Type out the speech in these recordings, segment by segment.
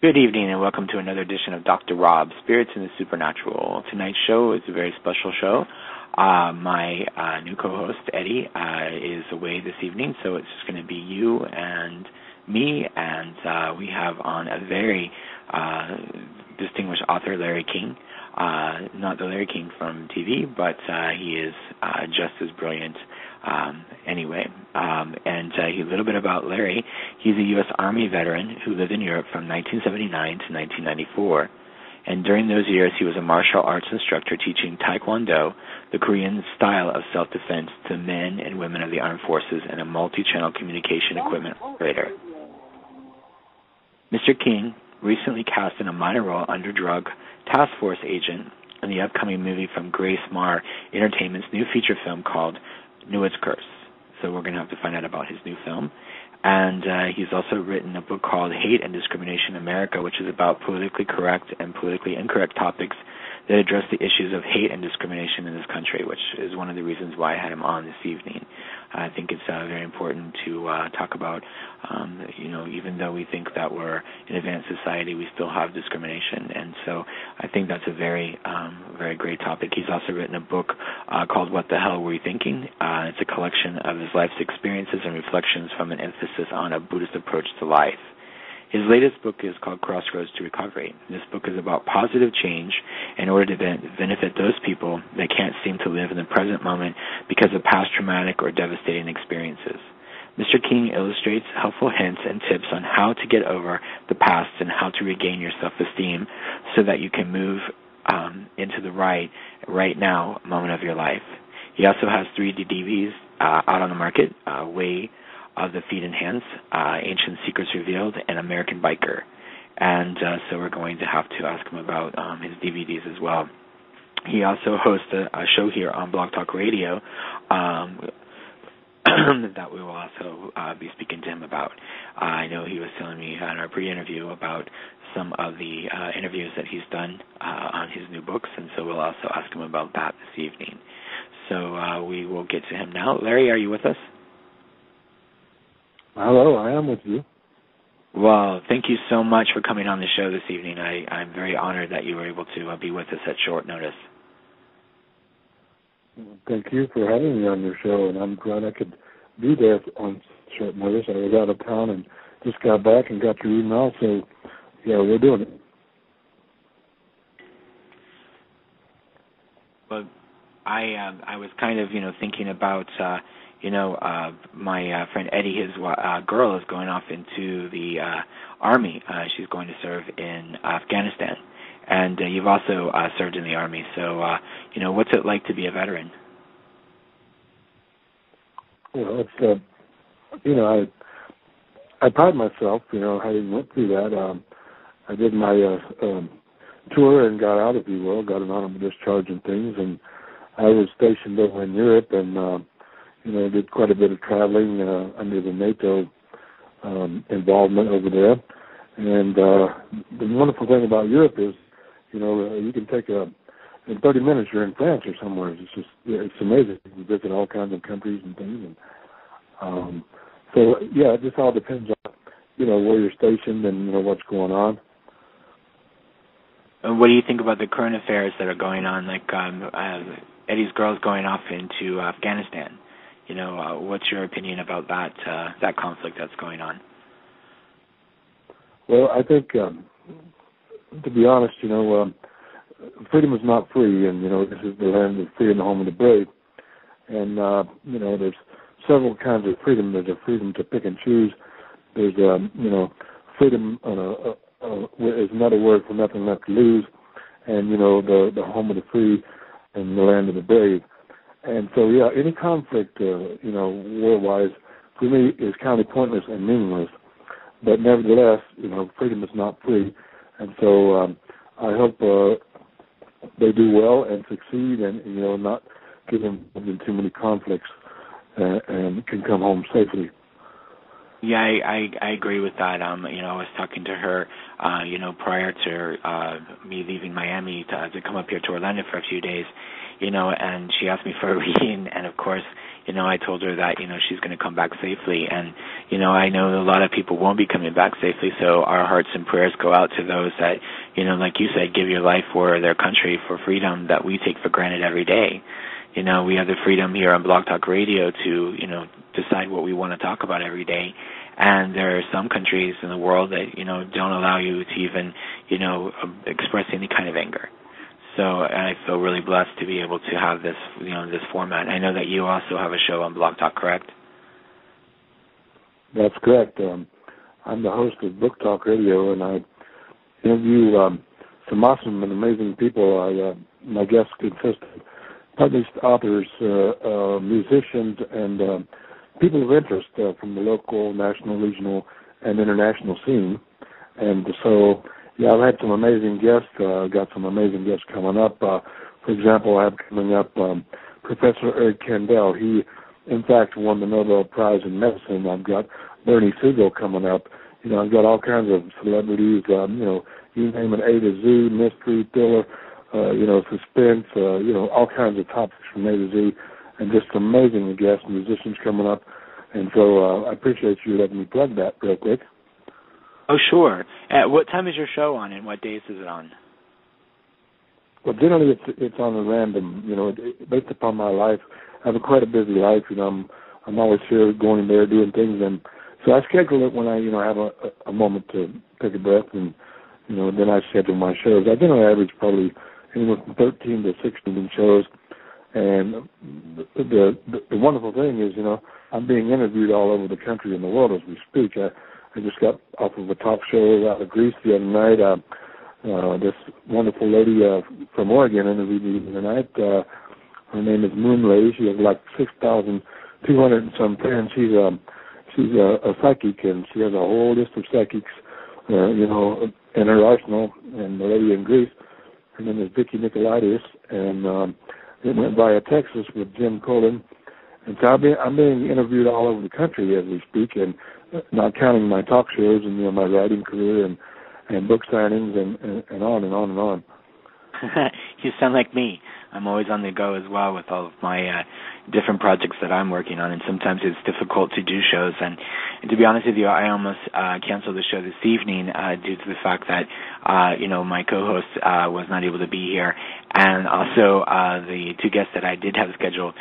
Good evening and welcome to another edition of Dr. Rob, Spirits in the Supernatural. Tonight's show is a very special show. My new co-host, Eddie, is away this evening, so it's just going to be you and me, and we have on a very distinguished author, Larry King. Not the Larry King from TV, but he is just as brilliant anyway. And a little bit about Larry. He's a U.S. Army veteran who lived in Europe from 1979 to 1994. And during those years, he was a martial arts instructor teaching Taekwondo, the Korean style of self-defense, to men and women of the armed forces, and a multi-channel communication equipment operator. Mr. King recently cast in a minor role under Drug Task Force agent in the upcoming movie from Grace Marr Entertainment's new feature film called Newitt's Curse. So we're going to have to find out about his new film. And he's also written a book called Hate and Discrimination in America, which is about politically correct and politically incorrect topics that address the issues of hate and discrimination in this country, which is one of the reasons why I had him on this evening. I think it's very important to talk about, even though we think that we're an advanced society, we still have discrimination. And so I think that's a very, very great topic. He's also written a book called What the Hell Were You Thinking? It's a collection of his life's experiences and reflections from an emphasis on a Buddhist approach to life. His latest book is called Crossroads to Recovery. This book is about positive change in order to benefit those people that can't seem to live in the present moment because of past traumatic or devastating experiences. Mr. King illustrates helpful hints and tips on how to get over the past and how to regain your self-esteem so that you can move into the right now moment of your life. He also has 3 DVDs out on the market, Way of the Feet and Hands, Ancient Secrets Revealed, and American Biker. And so we're going to have to ask him about his DVDs as well. He also hosts a show here on Blog Talk Radio that we will also be speaking to him about. I know he was telling me in our pre-interview about some of the interviews that he's done on his new books, and so we'll also ask him about that this evening. So we will get to him now. Larry, are you with us? Hello, I am with you. Well, thank you so much for coming on the show this evening. I'm very honored that you were able to be with us at short notice. Thank you for having me on your show, and I'm glad I could be there on short notice. I was out of town and just got back and got your email, so yeah, we're doing it. Well, I was kind of, thinking about, my friend Eddie, his girl is going off into the Army. She's going to serve in Afghanistan. And you've also served in the Army. So, what's it like to be a veteran? Well, it's, I pride myself, having went through that. I did my tour and got out, if you will, got an honorable discharge and things. And I was stationed over in Europe and, did quite a bit of traveling under the NATO involvement over there. And the wonderful thing about Europe is, you can take in 30 minutes you're in France or somewhere. It's amazing. You can visit all kinds of countries and things. And so, yeah, it just all depends on, where you're stationed and, what's going on. What do you think about the current affairs that are going on? Like Eddie's girl's going off into Afghanistan. What's your opinion about that conflict that's going on? Well, I think, to be honest, freedom is not free, and, this is the land of free and the home of the brave. And, there's several kinds of freedom. There's a freedom to pick and choose. There's, freedom is another word for nothing left to lose. And, the home of the free and the land of the brave. And so, yeah, any conflict, war-wise, for me is kind of pointless and meaningless. But nevertheless, freedom is not free. And so I hope they do well and succeed and, not get involved in too many conflicts and can come home safely. Yeah, I agree with that. I was talking to her, prior to me leaving Miami to come up here to Orlando for a few days, and she asked me for a reading, and of course, I told her that, she's going to come back safely. And, I know a lot of people won't be coming back safely, so our hearts and prayers go out to those that, like you said, give your life for their country, for freedom that we take for granted every day. We have the freedom here on Blog Talk Radio to, decide what we want to talk about every day. And there are some countries in the world that, don't allow you to even, express any kind of anger. So I feel really blessed to be able to have this, this format. I know that you also have a show on Blog Talk, correct? That's correct. I'm the host of Book Talk Radio, and I interview some awesome and amazing people. My guests consist of published authors, musicians, and people of interest from the local, national, regional, and international scene. And so, I've had some amazing guests. Got some amazing guests coming up. For example, I have coming up Professor Eric Kandel. He, in fact, won the Nobel Prize in Medicine. I've got Bernie Siegel coming up. I've got all kinds of celebrities, you name it, A to Z, mystery, thriller, suspense, all kinds of topics from A to Z, and just amazing guests, musicians coming up. And so I appreciate you letting me plug that real quick. Oh, sure. What time is your show on, and what days is it on? Well, generally it's on a random, based upon my life. I have quite a busy life. I'm always here, going there, doing things, and so I schedule it when I, have a moment to take a breath, and then I schedule my shows. I generally average probably anywhere from 13 to 16 shows, and the wonderful thing is, I'm being interviewed all over the country and the world as we speak. I just got off of a talk show out of Greece the other night. This wonderful lady from Oregon interviewed me the other night. Her name is Moon Lady. She has like 6,200 and some friends. She's a psychic, and she has a whole list of psychics, in her arsenal. And the lady in Greece, her name is Vicky Nicolaitis, and it went via Texas with Jim Colin. And so I'm being interviewed all over the country as we speak, and not counting my talk shows and my writing career and book signings and on and on and on. You sound like me. I'm always on the go as well with all of my different projects that I'm working on, and sometimes it's difficult to do shows. And to be honest with you, I almost canceled the show this evening due to the fact that, my co-host was not able to be here, and also the two guests that I did have scheduled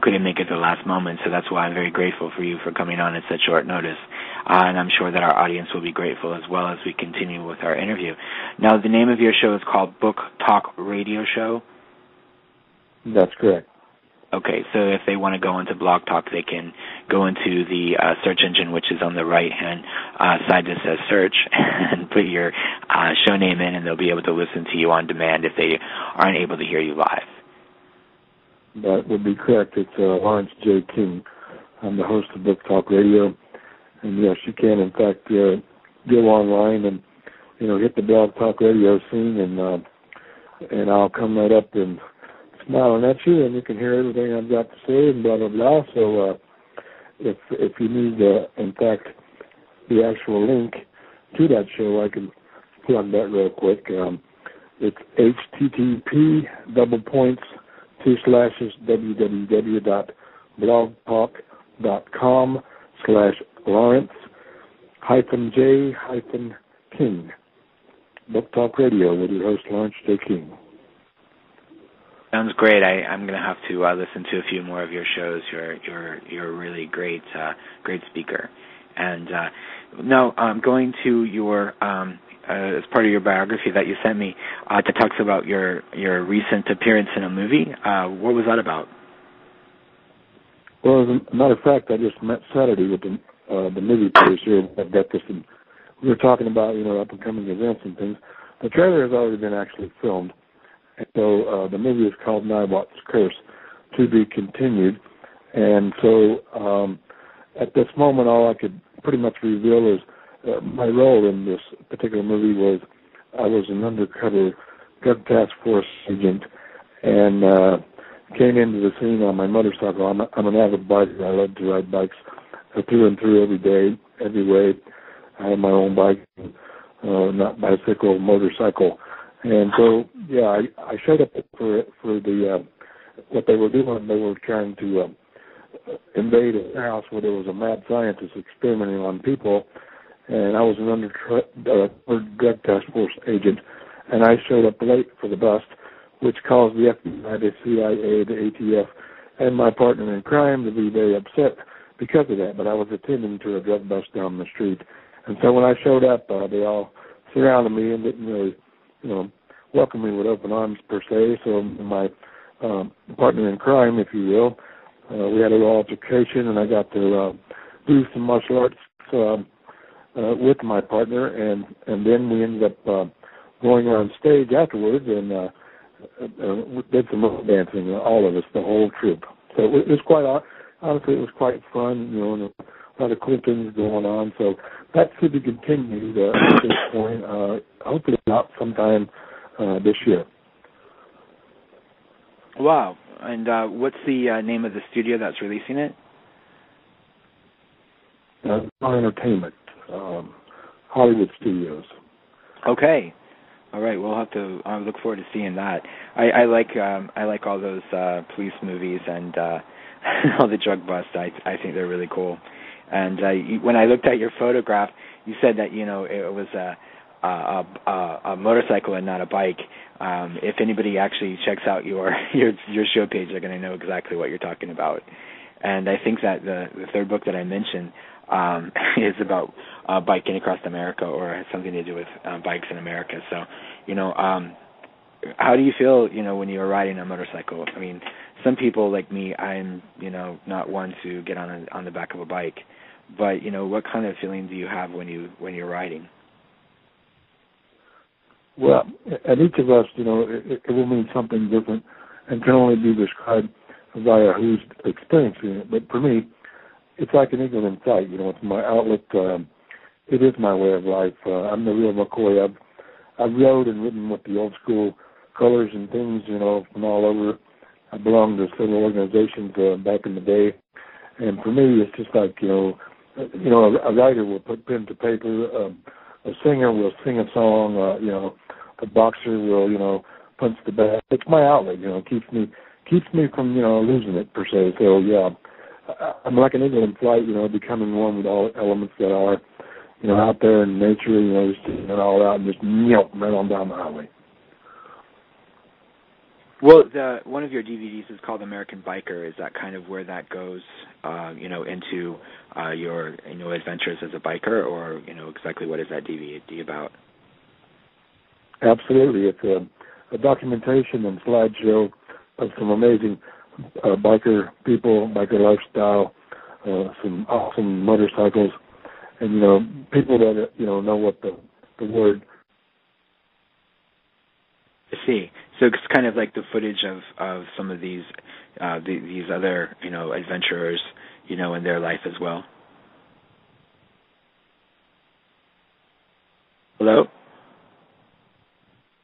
couldn't make it at the last moment, so that's why I'm very grateful for you for coming on at such short notice. And I'm sure that our audience will be grateful as well as we continue with our interview. Now, the name of your show is called Book Talk Radio Show? That's correct. Okay, so if they want to go into Blog Talk, they can go into the search engine, which is on the right-hand side that says search, and put your show name in, and they'll be able to listen to you on demand if they aren't able to hear you live. That would be correct. It's Lawrence J. King. I'm the host of Book Talk Radio. And, yes, you can, in fact, go online and, hit the Blog Talk Radio scene, and I'll come right up and smiling at you, and you can hear everything I've got to say and blah, blah, blah. So if you need, in fact, the actual link to that show, I can plug that real quick. It's http://www.blogtalk.com/Lawrence-J-King. Book Talk Radio with your host, Lawrence J. King. Sounds great. I'm going to have to listen to a few more of your shows. You're a really great speaker. And now going to your as part of your biography that you sent me that talks about your recent appearance in a movie. What was that about? Well, as a matter of fact, I just met Saturday with the movie producer at Breakfast, and we were talking about up and coming events and things. The trailer has already been actually filmed. And so the movie is called Naiwat's Curse, to be continued. And so at this moment, all I could pretty much reveal is my role in this particular movie was I was an undercover drug task force agent and came into the scene on my motorcycle. I'm an avid biker. I love to ride bikes through and through every day, every way. I have my own bike, not bicycle, motorcycle. And so, yeah, I showed up for the what they were doing. They were trying to invade a house where there was a mad scientist experimenting on people, and I was an undercover drug task force agent, and I showed up late for the bust, which caused the FBI, the CIA, the ATF, and my partner in crime to be very upset because of that. But I was attending to a drug bust down the street, and so when I showed up, they all surrounded me and didn't really, welcome me with open arms per se. So my partner in crime, if you will, we had a little altercation, and I got to do some martial arts with my partner, and then we ended up going on stage afterwards and did some dancing, all of us, the whole troop. So it was quite, honestly, it was quite fun, and a lot of clippings going on. So that should be continued at this point, hopefully not sometime this year. Wow. And what's the name of the studio that's releasing it? Entertainment, Hollywood Studios. Okay. All right. We'll have to look forward to seeing that. I like all those police movies and all the drug busts. I think they're really cool. And when I looked at your photograph, you said that it was a motorcycle and not a bike. If anybody actually checks out your show page, they're going to know exactly what you're talking about. And I think that the third book that I mentioned is about biking across America, or has something to do with bikes in America. So, how do you feel, when you're riding a motorcycle? I mean, some people like me, I'm, not one to get on the back of a bike. But, what kind of feeling do you have when you're riding? Well, at each of us, it will mean something different and can only be described via who's experiencing it. But for me, it's like an eagle in flight. It's my outlook. It is my way of life. I'm the real McCoy. I've rode and ridden with the old school colors and things, from all over. I belonged to several organizations back in the day. And for me, it's just like, a writer will put pen to paper. A singer will sing a song. A boxer will, punch the bag. It's my outlet. Keeps me from, losing it per se. So yeah, I'm like an eagle in flight. Becoming one with all elements that are, out there in nature. Just taking it all out and just right on down the highway. Well, one of your DVDs is called American Biker. Is that kind of where that goes, into your adventures as a biker, or exactly what is that DVD about? Absolutely, it's a documentation and slideshow of some amazing biker people, biker lifestyle, some awesome motorcycles, and people that know what the word. I see. So it's kind of like the footage of some of these other adventurers, in their life as well. Hello?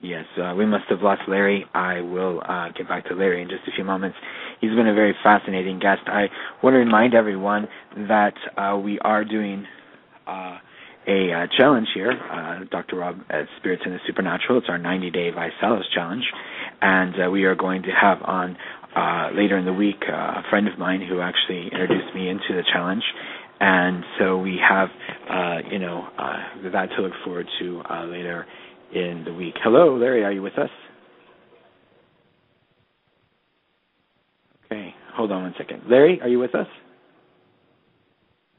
Yes, we must have lost Larry. I will get back to Larry in just a few moments. He's been a very fascinating guest. I want to remind everyone that we are doing a challenge here, Dr. Rob at Spirits in the Supernatural. It's our 90-day Visalis challenge, and we are going to have on later in the week a friend of mine who actually introduced me into the challenge, and so we have that to look forward to later in the week. Hello, Larry, are you with us? Okay, hold on one second. Larry, are you with us?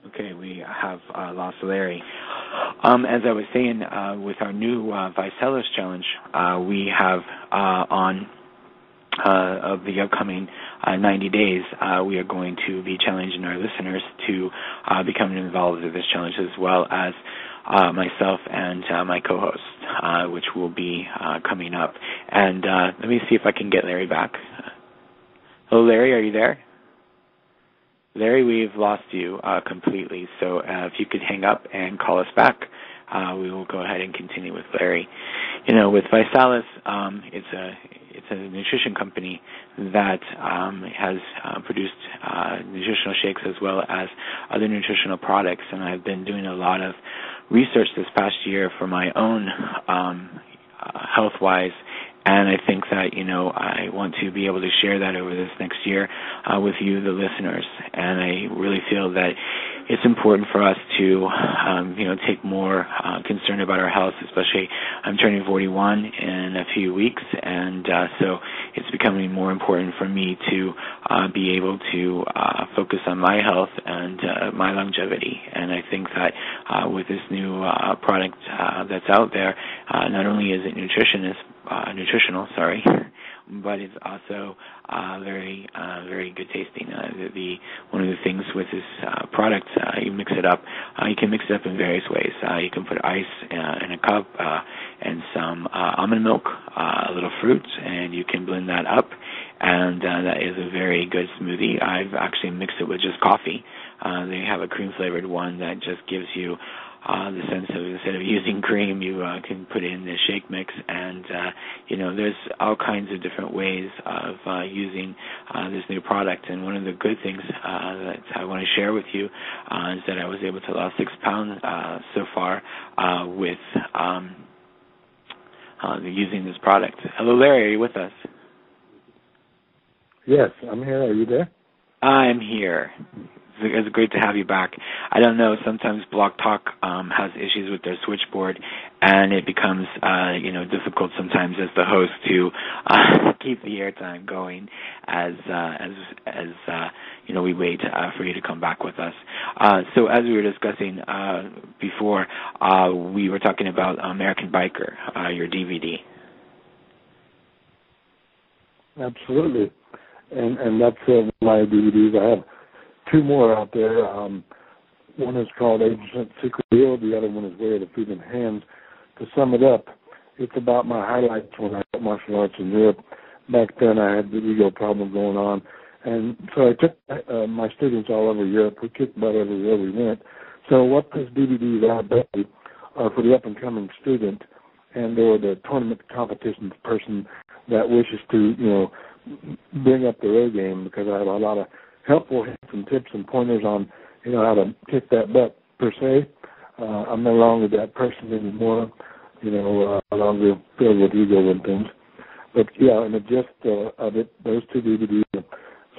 Okay, we have lost Larry. As I was saying, with our new Visalis challenge, we have on of the upcoming 90 days, we are going to be challenging our listeners to become involved with this challenge, as well as myself and my co-host, which will be coming up. And let me see if I can get Larry back. Hello, Larry, are you there? Larry, we've lost you completely, so if you could hang up and call us back, we will go ahead and continue with Larry. With Visalis, it's a nutrition company that has produced nutritional shakes as well as other nutritional products, and I've been doing a lot of research this past year for my own health-wise And I think that, I want to be able to share that over this next year with you, the listeners. And I really feel that it's important for us to, take more concern about our health, especially I'm turning 41 in a few weeks, and so it's becoming more important for me to be able to focus on my health and my longevity. And I think that with this new product that's out there, not only is it nutritional, but it's also very good tasting. One of the things with this product, you mix it up. You can mix it up in various ways. You can put ice in a cup and some almond milk, a little fruit, and you can blend that up. And that is a very good smoothie. I've actually mixed it with just coffee. They have a cream-flavored one that just gives you the sense of, instead of using cream, you can put in the shake mix, and there's all kinds of different ways of using this new product. And one of the good things that I want to share with you is that I was able to lose 6 pounds so far with using this product. Hello, Larry, are you with us? Yes, I'm here. Are you there? I'm here. It's great to have you back. I don't know, sometimes Blog Talk has issues with their switchboard, and it becomes, difficult sometimes as the host to keep the airtime going as we wait for you to come back with us. So as we were discussing before, we were talking about American Biker, your DVD. Absolutely. And that's my DVDs. I have 2 more out there. One is called Agent Secret Deal. The other one is Way of the Feet and Hands. To sum it up, it's about my highlights when I did martial arts in Europe. Back then I had the ego problem going on. And so I took my students all over Europe. We kicked butt everywhere we went. So what this DVD is about are for the up-and-coming student and or the tournament competition person that wishes to, bring up their A game, because I have a lot of helpful hints and tips and pointers on, how to kick that butt per se. I'm no longer that person anymore, no longer filled with ego and things. But yeah, and the gist of it, those 2 DVDs,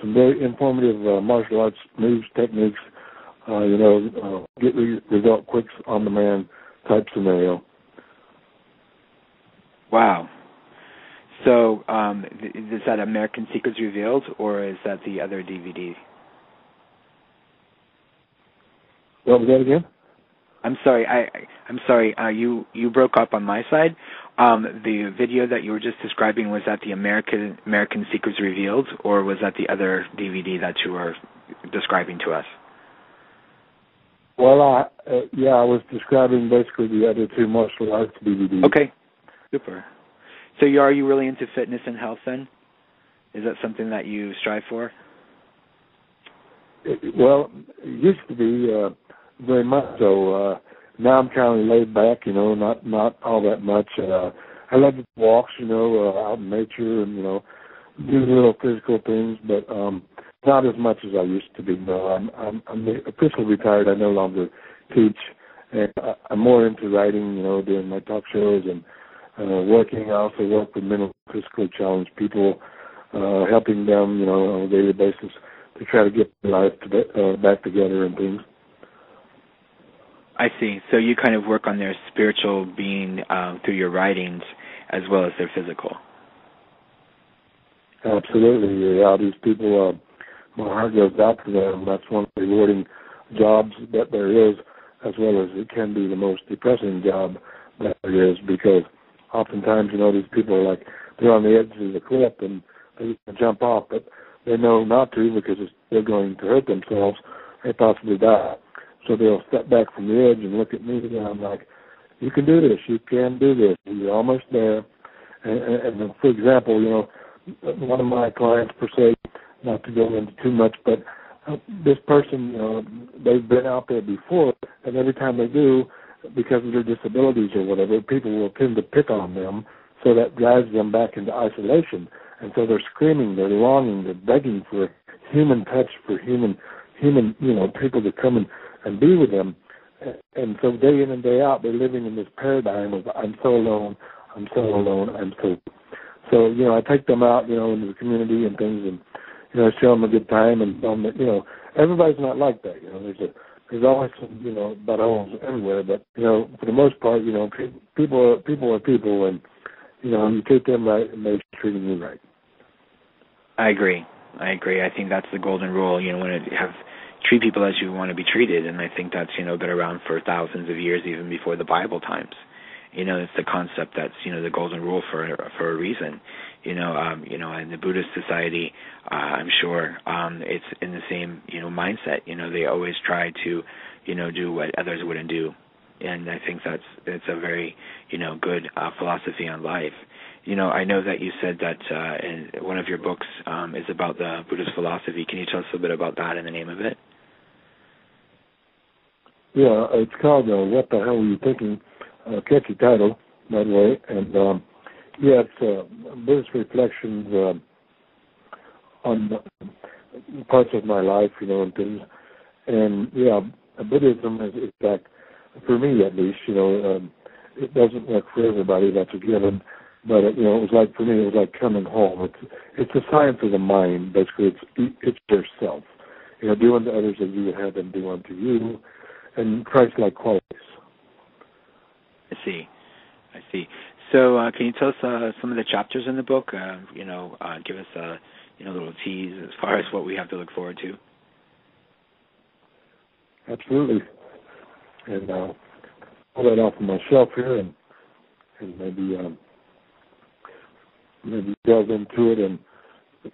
some very informative martial arts moves, techniques, get result quicks on the man type scenario. Wow. So is that American Secrets Revealed, or is that the other DVD? What was that again? I'm sorry. I'm sorry. You broke up on my side. The video that you were just describing, was that the American Secrets Revealed, or was that the other DVD that you were describing to us? Well, I was describing basically the other 2 martial arts DVDs. Okay, super. So are you really into fitness and health then? Is that something that you strive for? It used to be very much so. Now I'm kind of laid back, not all that much. I love to walks, out in nature and, do little physical things, but not as much as I used to be. No, I'm officially retired. I no longer teach, and I'm more into writing, doing my talk shows and working. I also work with mental, physically challenged people, helping them, on a daily basis to try to get their life back together and things. I see. So you kind of work on their spiritual being through your writings as well as their physical. Absolutely. Yeah, these people, my heart goes out to them. That's one of the rewarding jobs that there is, as well as it can be the most depressing job that there is, because oftentimes, these people are like, they're on the edge of the cliff and they jump off, but they know not to because they're going to hurt themselves or possibly die. So they'll step back from the edge and look at me, and I'm like, you can do this, you can do this, you're almost there. And for example, one of my clients, per se, not to go into too much, but this person, they've been out there before, and every time they do, because of their disabilities or whatever, people will tend to pick on them, so that drives them back into isolation. And so they're screaming, they're longing, they're begging for human touch, for human, people to come and be with them. And so day in and day out, they're living in this paradigm of I'm so alone, I'm so alone, I'm so. So, I take them out, into the community and things, and, show them a good time, and tell them that, everybody's not like that. There's always some, buttholes everywhere, but, for the most part, people are people, and, you treat them right, and they're treating you right. I agree. I think that's the golden rule. When you treat people as you want to be treated, and I think that's been around for thousands of years, even before the Bible times. It's the concept that's the golden rule for a reason. In the Buddhist society, I'm sure it's in the same mindset. They always try to do what others wouldn't do, and I think it's a very good philosophy on life. I know that you said that in one of your books is about the Buddhist philosophy. Can you tell us a bit about that and the name of it? Yeah, it's called What the Hell Were You Thinking? Catchy title, by the way. And, it's Buddhist reflections on parts of my life, and things. And, Buddhism is like, for me at least, it doesn't work for everybody, that's a given. But, it was like, for me, it was like coming home. It's the science of the mind, basically. It's yourself. Doing to others as you would have them do unto you, and Christ-like qualities. I see. So can you tell us some of the chapters in the book? Give us a little tease as far as what we have to look forward to. Absolutely. And pull that off of my shelf here, and maybe delve into it and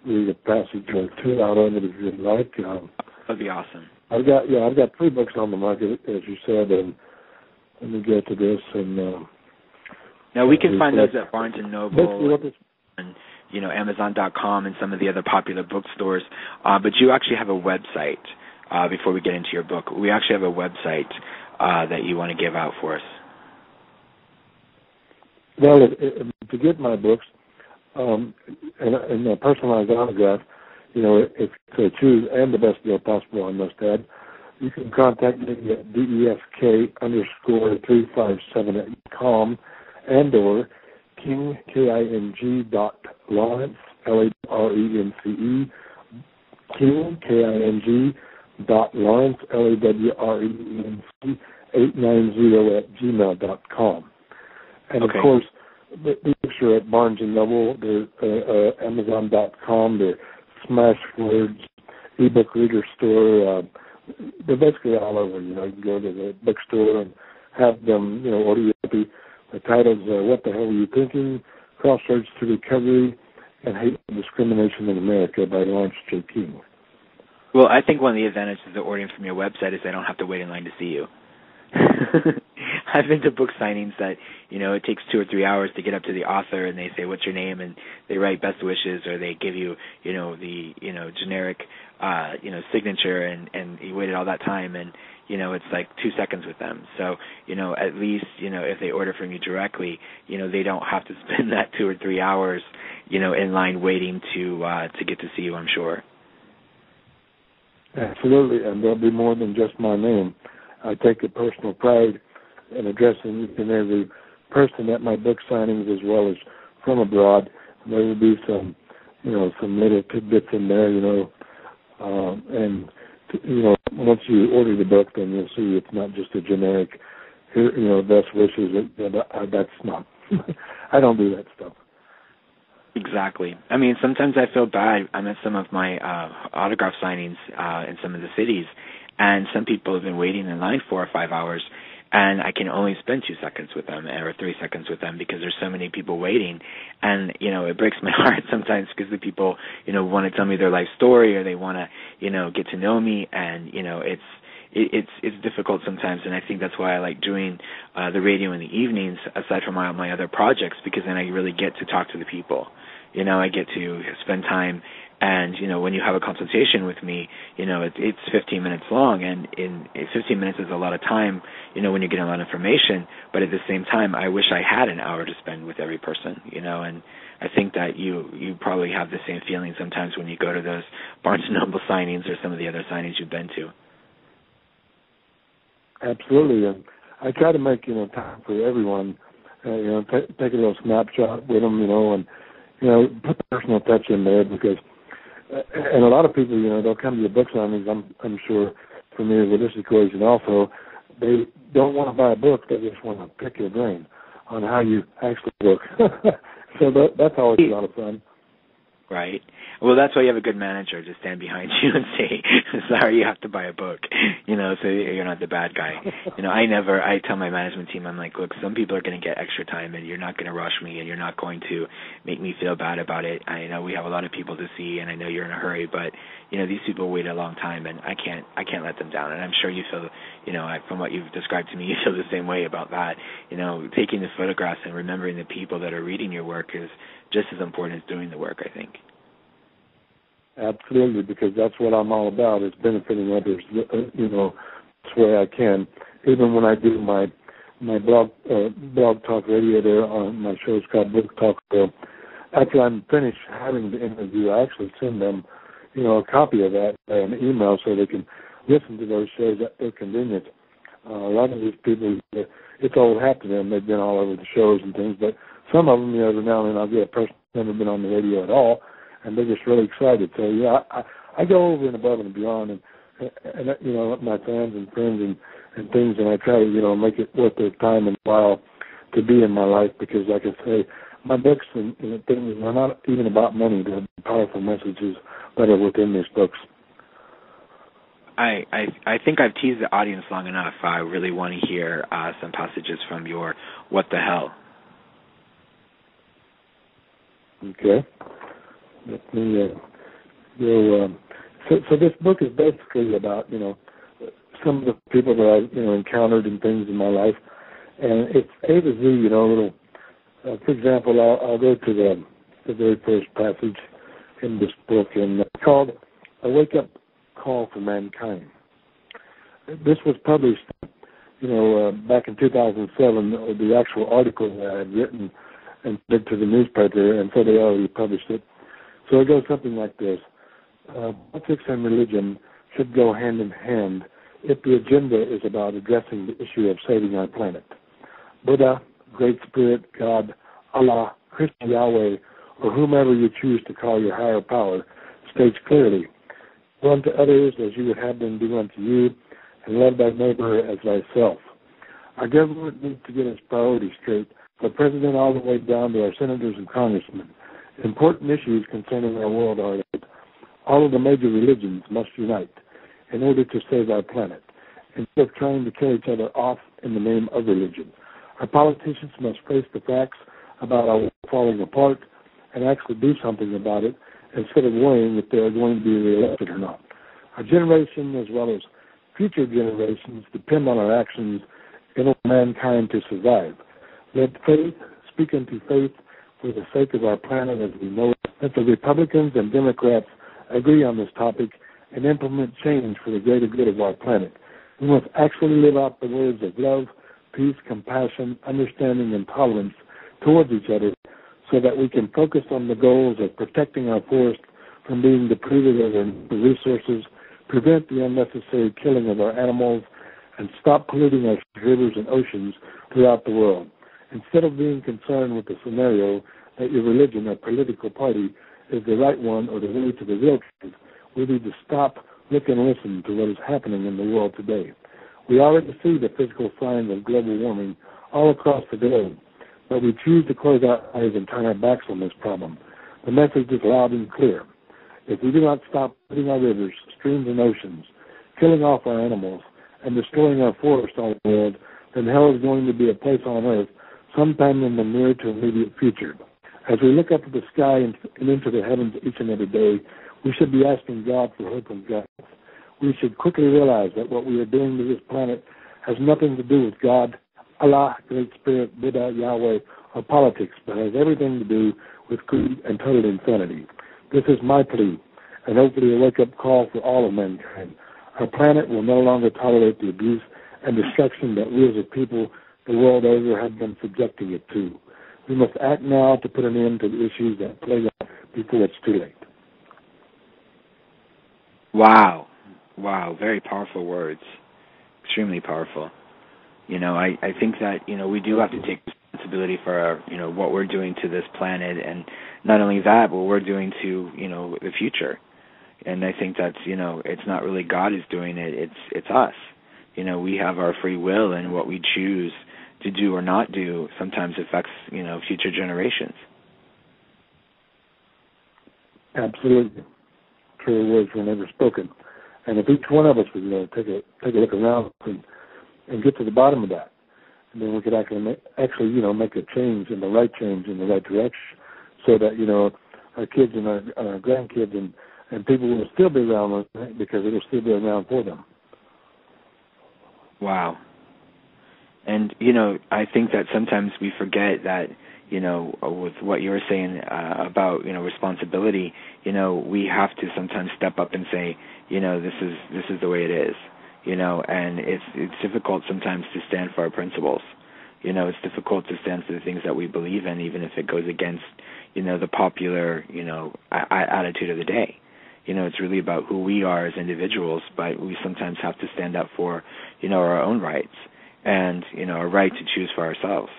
read a passage or two out of it if you'd like. That'd be awesome. I've got 3 books on the market, as you said, and let me get to this. And now we can find those at Barnes and Noble and Amazon.com and some of the other popular bookstores. But you actually have a website. Before we get into your book, we actually have a website that you want to give out for us. Well, to get my books and a personalized autograph, if you choose, and the best deal possible, I must add, you can contact me at DEFK_357@com and/or King, KING .Lawrence, LARENCE, King, KING .Lawrence, LAWRENC, 890@gmail.com. And, okay. Of course, the books are at Barnes & Noble, they're Amazon.com, they're Smashwords, ebook reader store. They're basically all over. You can go to the bookstore and have them, order your copy. The titles are What the Hell Were You Thinking? Crossroads to Recovery, and Hate and Discrimination in America by Lawrence J. King. Well, I think one of the advantages of ordering from your website is I don't have to wait in line to see you. I've been to book signings that, it takes 2 or 3 hours to get up to the author, and they say, what's your name? And they write best wishes, or they give you, the, generic, signature, and you waited all that time, and, it's like 2 seconds with them. So, at least, if they order from you directly, they don't have to spend that 2 or 3 hours, in line waiting to get to see you, I'm sure. Absolutely, and there'll be more than just my name. I take a personal pride in addressing each and every person at my book signings as well as from abroad. There will be some, some little tidbits in there, and, once you order the book, then you'll see it's not just a generic, best wishes. That's not, I don't do that stuff. Exactly. I mean, sometimes I feel bad. I'm at some of my autograph signings in some of the cities, and some people have been waiting in line 4 or 5 hours, and I can only spend 2 seconds with them or 3 seconds with them because there's so many people waiting. And, it breaks my heart sometimes because the people, want to tell me their life story, or they want to, get to know me, and, it's difficult sometimes, and I think that's why I like doing the radio in the evenings, aside from my other projects, because then I really get to talk to the people. I get to spend time, and, when you have a consultation with me, it's 15 minutes long, and 15 minutes is a lot of time, when you're getting a lot of information, but at the same time, I wish I had an hour to spend with every person, and I think that you probably have the same feeling sometimes when you go to those Barnes & Noble signings or some of the other signings you've been to. Absolutely, and I try to make time for everyone. Take a little snapshot with them, and put the personal touch in there because, and a lot of people, they'll come to your book signings, I'm sure, familiar with this equation also. They don't want to buy a book, they just want to pick your brain on how you actually work. So that's always a lot of fun. Right. Well, that's why you have a good manager to stand behind you and say, sorry, you have to buy a book, so you're not the bad guy. I tell my management team, I'm like, look, some people are going to get extra time and you're not going to rush me and you're not going to make me feel bad about it. I know we have a lot of people to see and I know you're in a hurry, but, these people wait a long time and I can't let them down. And I'm sure you feel, from what you've described to me, you feel the same way about that. Taking the photographs and remembering the people that are reading your work is just as important as doing the work, I think. Absolutely, because that's what I'm all about, is benefiting others, this way I can. Even when I do my blog talk radio there on my show, it's called Book Talk. After I'm finished having the interview, I actually send them, a copy of that an email so they can listen to those shows at their convenience. A lot of these people, it's old hat to them. They've been all over the shows and things, but some of them, every now and then I'll get a person who's never been on the radio at all, and they're just really excited. So, I go over and above and beyond, and my fans and friends and things, and I try to, make it worth their time and while to be in my life because, like I say, my books and things are not even about money. They're powerful messages that are within these books. I think I've teased the audience long enough. I really want to hear some passages from your What the Hell. Okay. Let me go. So this book is basically about, some of the people that I've, encountered and things in my life. And it's A to Z, little, for example, I'll go to the very first passage in this book, and it's called A Wake-Up Call for Mankind. This was published, back in 2007, the actual article that I had written and sent to the newspaper, and so they already published it. So it goes something like this. Politics and religion should go hand in hand if the agenda is about addressing the issue of saving our planet. Buddha, Great Spirit, God, Allah, Christian Yahweh, or whomever you choose to call your higher power, states clearly, do unto others as you would have them do unto you, and love thy neighbor as thyself. Our government needs to get its priorities straight, from the president all the way down to our senators and congressmen. Important issues concerning our world are that all of the major religions must unite in order to save our planet, instead of trying to kill each other off in the name of religion. Our politicians must face the facts about our world falling apart and actually do something about it instead of worrying if they are going to be reelected or not. Our generation, as well as future generations, depend on our actions in order for mankind to survive. Let faith speak unto faith for the sake of our planet as we know it. Let the Republicans and Democrats agree on this topic and implement change for the greater good of our planet. We must actually live out the words of love, peace, compassion, understanding, and tolerance towards each other so that we can focus on the goals of protecting our forest from being depleted of their resources, prevent the unnecessary killing of our animals, and stop polluting our rivers and oceans throughout the world. Instead of being concerned with the scenario that your religion or political party is the right one or the way to the real truth, we need to stop, look, and listen to what is happening in the world today. We already see the physical signs of global warming all across the globe, but we choose to close our eyes and turn our backs on this problem. The message is loud and clear. If we do not stop polluting our rivers, streams, and oceans, killing off our animals, and destroying our forests all over the world, then hell is going to be a place on earth sometime in the near to immediate future. As we look up at the sky and into the heavens each and every day, we should be asking God for hope and guidance. We should quickly realize that what we are doing to this planet has nothing to do with God, Allah, Great Spirit, Buddha, Yahweh, or politics, but has everything to do with greed and total insanity. This is my plea, and hopefully a wake-up call for all of mankind. Our planet will no longer tolerate the abuse and destruction that we as a people the world over have been subjecting it to. We must act now to put an end to the issues that plague us before it's too late. Wow. Wow, very powerful words. Extremely powerful. I think that, we do have to take responsibility for our, what we're doing to this planet, and not only that, but what we're doing to, the future. And I think that's, it's not really God who's doing it, it's us. We have our free will, and what we choose to do or not do sometimes affects, future generations. Absolutely. True words were never spoken. And if each one of us would take a look around and get to the bottom of that, and then we could actually make a change in the right direction, so that our kids and our grandkids and people will still be around because it'll still be around for them. Wow. And I think that sometimes we forget that with what you were saying about responsibility, we have to sometimes step up and say, this is the way it is, and it's difficult sometimes to stand for our principles. It's difficult to stand for the things that we believe in, even if it goes against the popular attitude of the day. It's really about who we are as individuals, but we sometimes have to stand up for our own rights and our right to choose for ourselves.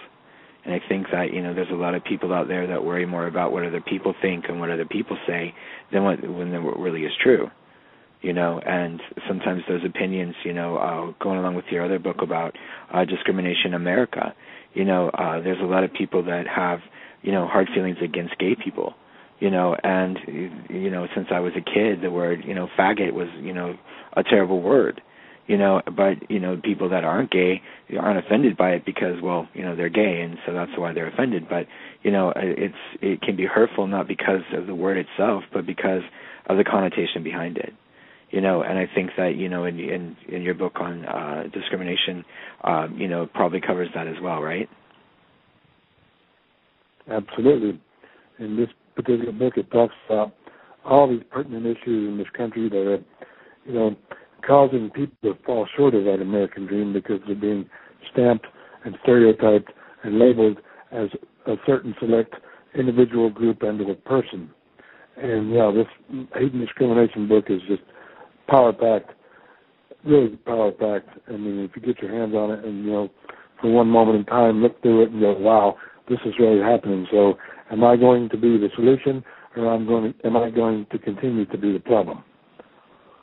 And I think that, there's a lot of people out there that worry more about what other people think and what other people say than what really is true. And sometimes those opinions, going along with your other book about discrimination in America, there's a lot of people that have, hard feelings against gay people, and, since I was a kid, the word, faggot was, a terrible word. But, people that aren't gay aren't offended by it because, well, they're gay, and so that's why they're offended. But, it can be hurtful not because of the word itself, but because of the connotation behind it. And I think that, in your book on discrimination, it probably covers that as well, right? Absolutely. In this particular book, it talks about all these pertinent issues in this country that are, causing people to fall short of that American dream because they're being stamped and stereotyped and labeled as a certain select individual group and a person. And, this hate and discrimination book is just power-packed, really power-packed. I mean, if you get your hands on it and, for one moment in time, look through it and go, wow, this is really happening. So am I going to be the solution, or am I going to continue to be the problem?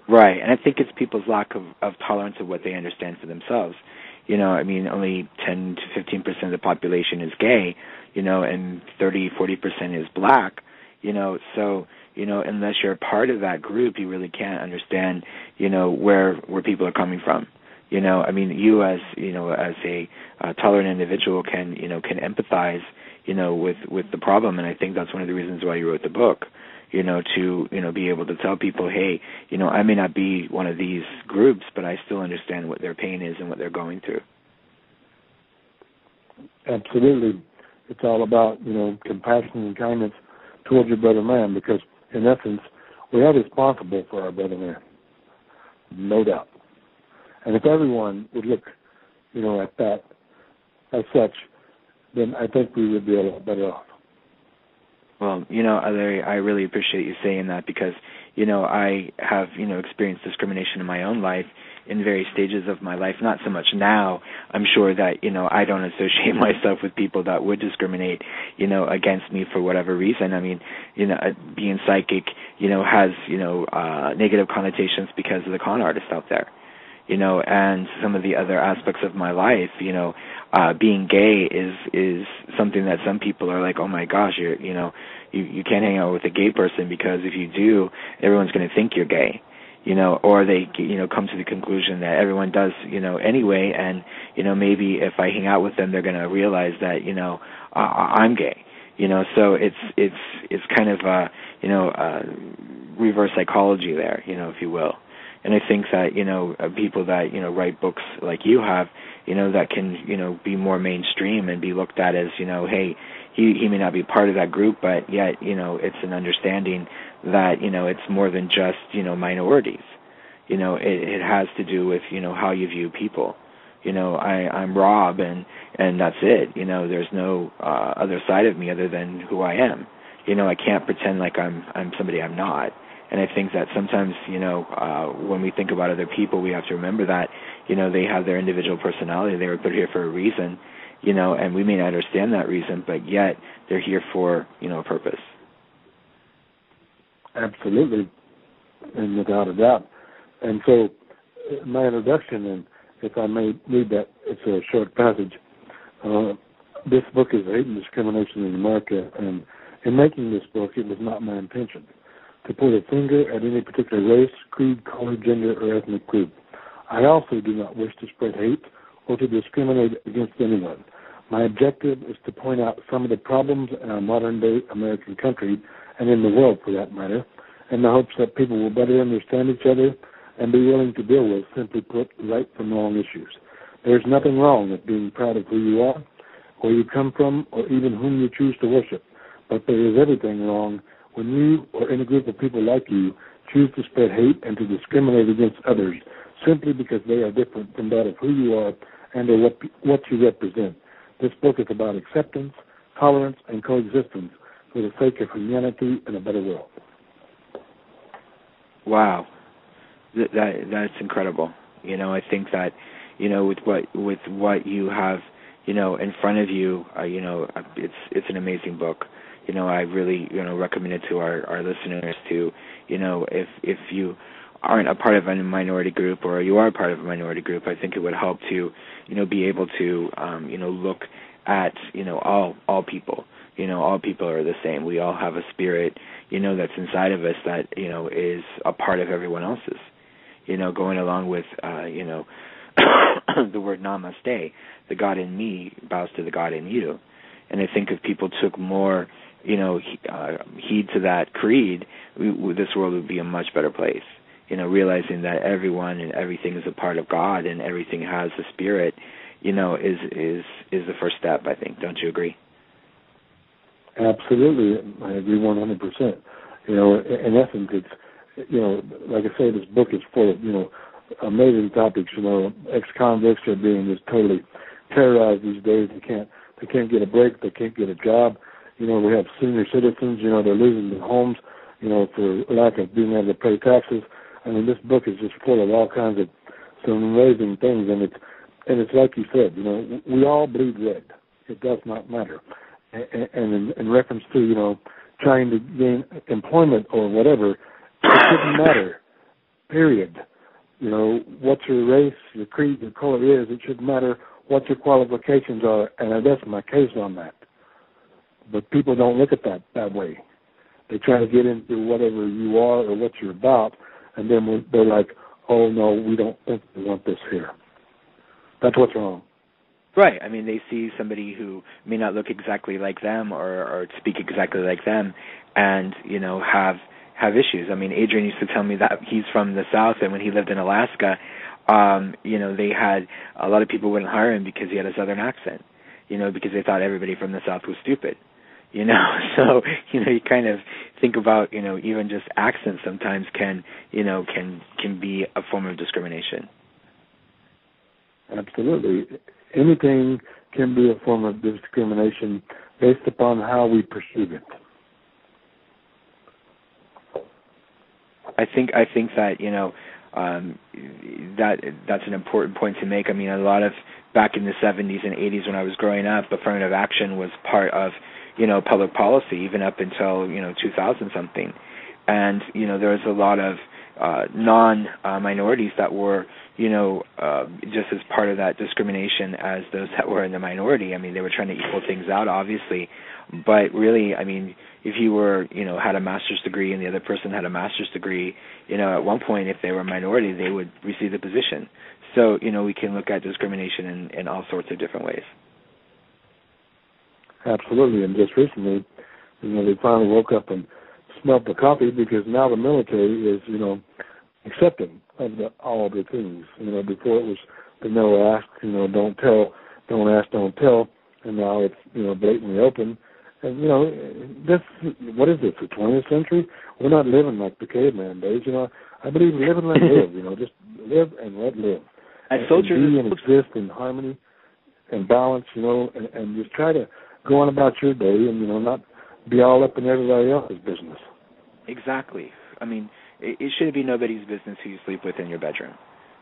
Right, and I think it's people's lack of tolerance of what they understand for themselves. Only 10 to 15% of the population is gay, and 30, 40% is black, so, unless you're a part of that group, you really can't understand, where people are coming from. You as a tolerant individual can empathize, with the problem, and I think that's one of the reasons why you wrote the book. To be able to tell people, hey, I may not be one of these groups, but I still understand what their pain is and what they're going through. Absolutely. It's all about, compassion and kindness towards your brother man, because, in essence, we are responsible for our brother man, no doubt. And if everyone would look, at that as such, then I think we would be a lot better off. Well, I really appreciate you saying that because, I have, experienced discrimination in my own life in various stages of my life. Not so much now. I'm sure that, I don't associate myself with people that would discriminate, against me for whatever reason. Being psychic, has, negative connotations because of the con artists out there. And some of the other aspects of my life, being gay is something that some people are like, oh my gosh, you can't hang out with a gay person because if you do, everyone's going to think you're gay, or they, come to the conclusion that everyone does, anyway, and, maybe if I hang out with them, they're going to realize that, I'm gay, so it's kind of, reverse psychology there, if you will. And I think that, people that, write books like you have, that can, be more mainstream and be looked at as, hey, he may not be part of that group, but yet, it's an understanding that, it's more than just, minorities. It has to do with, how you view people. I'm Rob and that's it. There's no other side of me other than who I am. I can't pretend like I'm somebody I'm not. And I think that sometimes, when we think about other people, we have to remember that, they have their individual personality. They were put here for a reason. and we may not understand that reason, but yet they're here for, a purpose. Absolutely, and without a doubt. And so my introduction, and if I may read that, it's a short passage. This book is Hate and Discrimination in America, and in making this book, it was not my intention to point a finger at any particular race, creed, color, gender, or ethnic group. I also do not wish to spread hate or to discriminate against anyone. My objective is to point out some of the problems in our modern-day American country, and in the world for that matter, in the hopes that people will better understand each other and be willing to deal with, simply put, right from wrong issues. There's nothing wrong with being proud of who you are, where you come from, or even whom you choose to worship. But there is everything wrong when you or any group of people like you choose to spread hate and to discriminate against others simply because they are different from that of who you are and or what you represent. This book is about acceptance, tolerance, and coexistence for the sake of humanity and a better world. Wow, that's incredible. I think that with what you have in front of you, it's an amazing book. I really recommend it to our listeners to if you aren't a part of a minority group or you are a part of a minority group, I think it would help to be able to look at all people. All people are the same. We all have a spirit that's inside of us that is a part of everyone else's. Going along with the word namaste, the God in me bows to the God in you. And I think if people took more heed to that creed, this world would be a much better place. Realizing that everyone and everything is a part of God and everything has a spirit, is the first step, I think. Don't you agree? Absolutely. I agree 100%. In essence, it's, like I say, this book is full of, amazing topics. Ex-convicts are being just totally terrorized these days. They can't get a break. They can't get a job. We have senior citizens, they're losing their homes, for lack of being able to pay taxes. I mean, this book is just full of all kinds of some amazing things, and it's like you said, we all bleed red. It does not matter. And in reference to, trying to gain employment or whatever, it shouldn't matter, period. What your race, your creed, your color is, it shouldn't matter what your qualifications are, and that's my case on that. But people don't look at that way. They try to get into whatever you are or what you're about, and then they're like, oh, no, we don't think we want this here. That's what's wrong. Right. I mean, they see somebody who may not look exactly like them or speak exactly like them and, have issues. I mean, Adrian used to tell me that he's from the South, and when he lived in Alaska, they had a lot of people wouldn't hire him because he had a Southern accent, because they thought everybody from the South was stupid. So, you kind of think about, even just accent sometimes can be a form of discrimination. Absolutely. Anything can be a form of discrimination based upon how we perceive it. I think that, that's an important point to make. I mean, a lot of back in the 70s and 80s when I was growing up, affirmative action was part of public policy, even up until, 2000-something. And, there was a lot of non-minorities that were, just as part of that discrimination as those that were in the minority. I mean, they were trying to equal things out, obviously. But really, I mean, if you were, had a master's degree and the other person had a master's degree, at one point, if they were a minority, they would receive the position. So, we can look at discrimination in all sorts of different ways. Absolutely, and just recently, they finally woke up and smelled the coffee because now the military is, accepting of all the things. Before it was the no ask, don't tell, don't ask, don't tell, and now it's, blatantly open. And, what is this, the 20th century? We're not living like the caveman days, I believe live and let live, just live and let live. And soldiers be and exist in harmony and balance, and just try to go on about your day and, not be all up in everybody else's business. Exactly. I mean, it should be nobody's business who you sleep with in your bedroom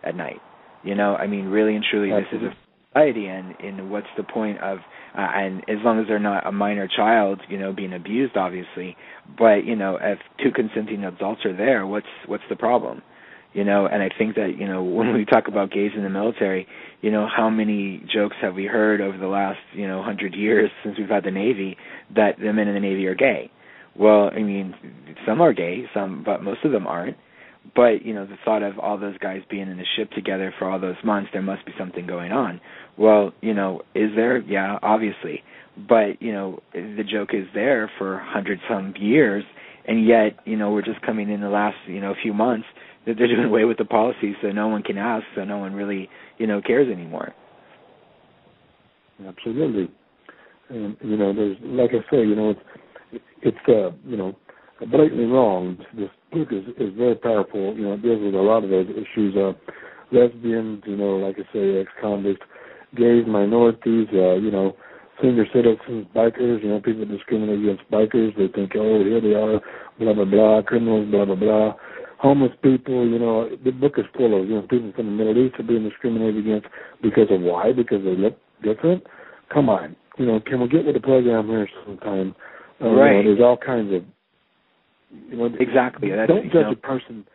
at night. I mean, really and truly, Absolutely. society, and what's the point of and as long as they're not a minor child, being abused, obviously, but if two consenting adults are there, what's the problem? And I think that when we talk about gays in the military, how many jokes have we heard over the last 100 years since we've had the Navy that the men in the Navy are gay? Well, I mean, some are gay, but most of them aren't. But, the thought of all those guys being in a ship together for all those months, there must be something going on. Well, is there? Yeah, obviously. But, the joke is there for 100-some years, and yet, we're just coming in the last, few months that they're doing away with the policy so no one can ask, so no one really, cares anymore. Absolutely. And, there's, like I say, it's blatantly wrong. This book is very powerful. It deals with a lot of those issues. Lesbians, like I say, ex-convicts, gays, minorities, senior citizens, bikers, people discriminate against bikers. They think, oh, here they are, blah, blah, blah, criminals, blah, blah, blah. Homeless people, the book is full of, people from the Middle East are being discriminated against because of why? Because they look different? Come on. Can we get with the program here sometime? Right. There's all kinds of, exactly. Don't judge a person.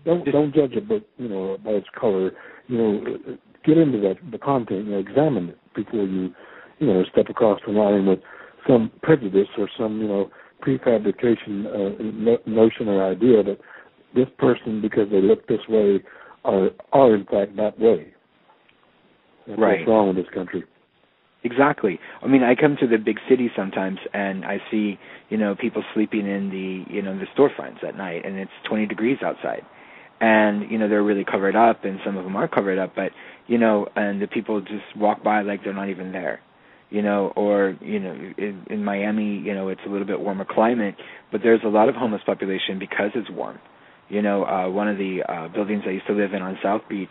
Don't judge a book, by its color. Get into the content. Examine it before you, step across the line with some prejudice or some, prefabrication notion or idea that this person, because they look this way, are in fact that way. That's right. What's wrong with this country? Exactly. I mean, I come to the big city sometimes, and I see, people sleeping in the storefronts at night, and it's 20 degrees outside. And, they're really covered up, and some of them are covered up, but, and the people just walk by like they're not even there. Or, in Miami, it's a little bit warmer climate, but there's a lot of homeless population because it's warm. One of the buildings I used to live in on South Beach,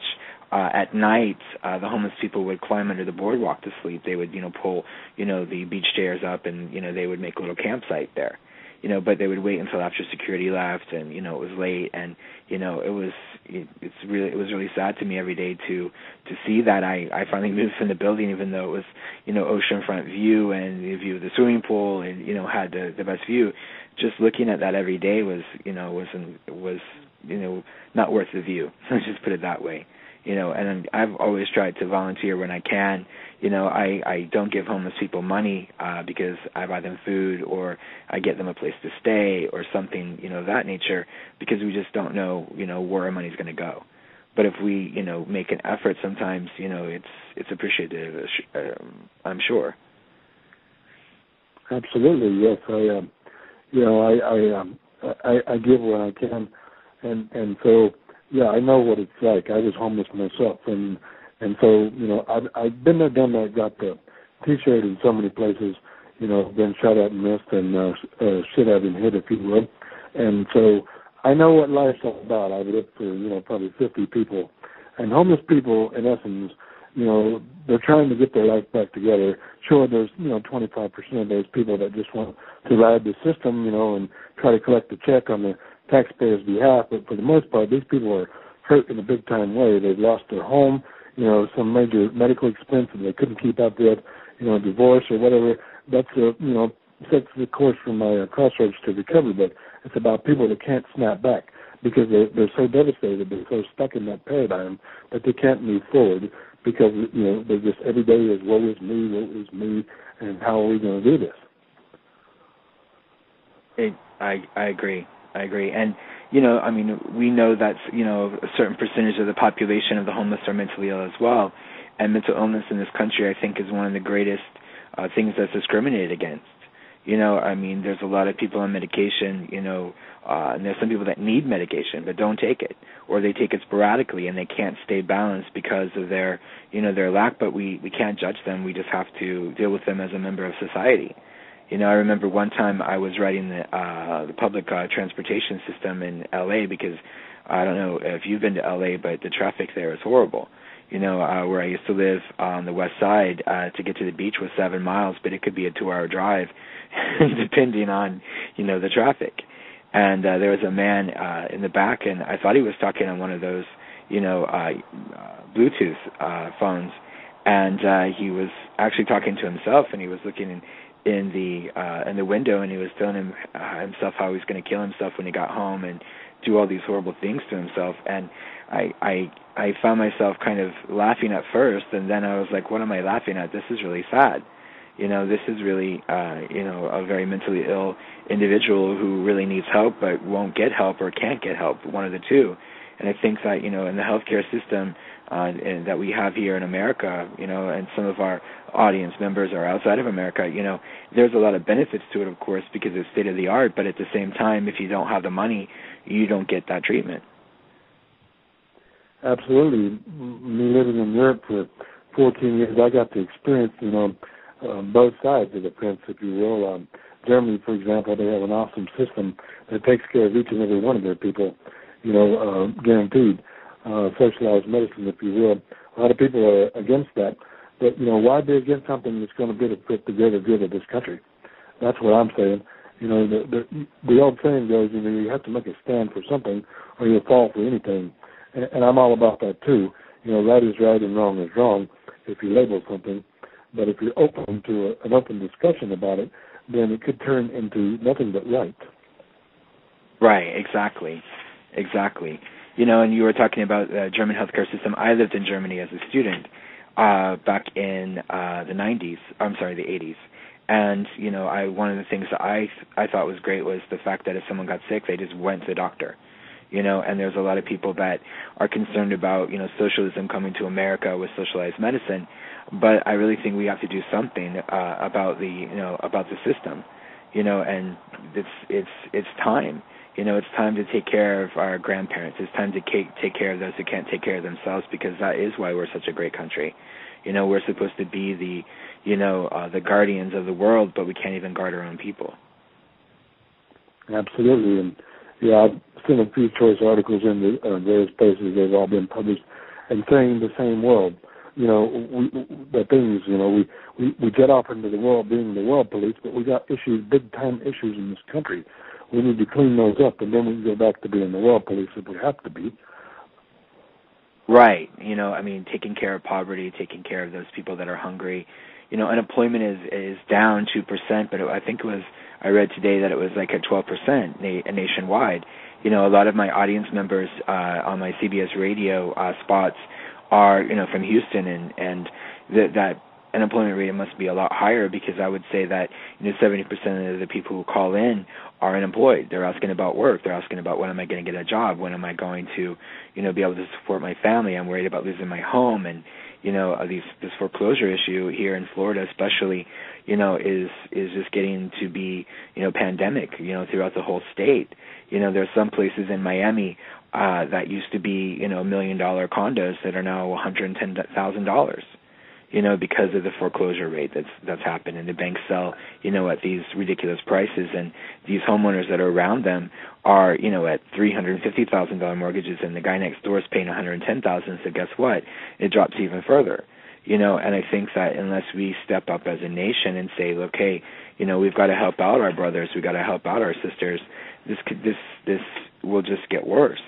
at night, the homeless people would climb under the boardwalk to sleep. They would, pull, the beach chairs up, and, they would make a little campsite there. But they would wait until after security left, and, it was late, and, it was really sad to me every day to see that. I finally moved from the building, even though it was, oceanfront view and the view of the swimming pool, and, had the best view. Just looking at that every day was not worth the view. Let's just put it that way. And I've always tried to volunteer when I can. I don't give homeless people money because I buy them food or I get them a place to stay or something, of that nature, because we just don't know, where our money's going to go. But if we, make an effort sometimes, it's appreciated, I'm sure. Absolutely, yes. I give when I can, and so. Yeah, I know what it's like. I was homeless myself, and so I've been there, done that. Got the T-shirt in so many places, been shot at and missed, and shit at and hit, if you will. And so I know what life's all about. I've lived for probably 50 people, and homeless people, in essence, they're trying to get their life back together. Sure, there's 25% of those people that just want to ride the system, and try to collect the check on the taxpayers' behalf, but for the most part, these people are hurt in a big-time way. They've lost their home, some major medical expense that they couldn't keep up with, divorce or whatever. That's sets the course for my crossroads to recovery, but it's about people that can't snap back because they're so devastated, they're so stuck in that paradigm that they can't move forward because, they're just every day is woe is me, and how are we going to do this? I agree. And, we know that, a certain percentage of the population of the homeless are mentally ill as well. And mental illness in this country, I think, is one of the greatest things that's discriminated against. There's a lot of people on medication, and there's some people that need medication but don't take it, or they take it sporadically and they can't stay balanced because of their lack, but we can't judge them. We just have to deal with them as a member of society. I remember one time I was riding the public transportation system in L.A. because I don't know if you've been to L.A., but the traffic there is horrible. Where I used to live on the west side, to get to the beach was 7 miles, but it could be a 2-hour drive depending on, the traffic. And there was a man in the back, and I thought he was talking on one of those, Bluetooth phones. and he was actually talking to himself, and he was looking in the window, and he was telling himself how he was going to kill himself when he got home and do all these horrible things to himself. And I found myself kind of laughing at first, and then I was like, what am I laughing at? This is really sad. This is really, a very mentally ill individual who really needs help but won't get help or can't get help, one of the two. And I think that, in the healthcare system and that we have here in America, and some of our audience members are outside of America, there's a lot of benefits to it, of course, because it's state-of-the-art, but at the same time, if you don't have the money, you don't get that treatment. Absolutely. Me living in Europe for 14 years, I got to experience, both sides of the fence, if you will. Germany, for example, they have an awesome system that takes care of each and every one of their people, guaranteed. Socialized medicine, if you will. A lot of people are against that. But, why be against something that's going to benefit the greater good of this country? That's what I'm saying. The old saying goes, you have to make a stand for something or you'll fall for anything. And I'm all about that, too. Right is right and wrong is wrong if you label something. But if you're open to an open discussion about it, then it could turn into nothing but right. Right, exactly. And you were talking about the German healthcare system. I lived in Germany as a student back in the 80s. And, one of the things that I thought was great was the fact that if someone got sick, they just went to the doctor. And there's a lot of people that are concerned about, socialism coming to America with socialized medicine. But I really think we have to do something about the system, and it's time. It's time to take care of our grandparents. It's time to take care of those who can't take care of themselves, because that is why we're such a great country. We're supposed to be the guardians of the world, but we can't even guard our own people. Absolutely. And, I've seen a few choice articles in the various places. They've all been published and saying the same world. We jet off into the world being the world police, but we got issues, big-time issues in this country. We need to clean those up, and then we can go back to being the world police if we have to be. Right. Taking care of poverty, taking care of those people that are hungry. Unemployment is down 2%, but I read today that it was like at 12% nationwide. A lot of my audience members on my CBS radio spots are, from Houston, and that unemployment rate must be a lot higher, because I would say that 70% of the people who call in are unemployed. They're asking about work. They're asking about, when am I going to get a job? When am I going to, be able to support my family? I'm worried about losing my home, and this foreclosure issue here in Florida, especially, is just getting to be pandemic, throughout the whole state. There's some places in Miami that used to be $1 million condos that are now $110,000. Because of the foreclosure rate that's happened, and the banks sell, at these ridiculous prices, and these homeowners that are around them are, at $350,000 mortgages, and the guy next door is paying $110,000. So guess what? It drops even further. And I think that unless we step up as a nation and say, look, hey, we've got to help out our brothers, we've got to help out our sisters, this will just get worse.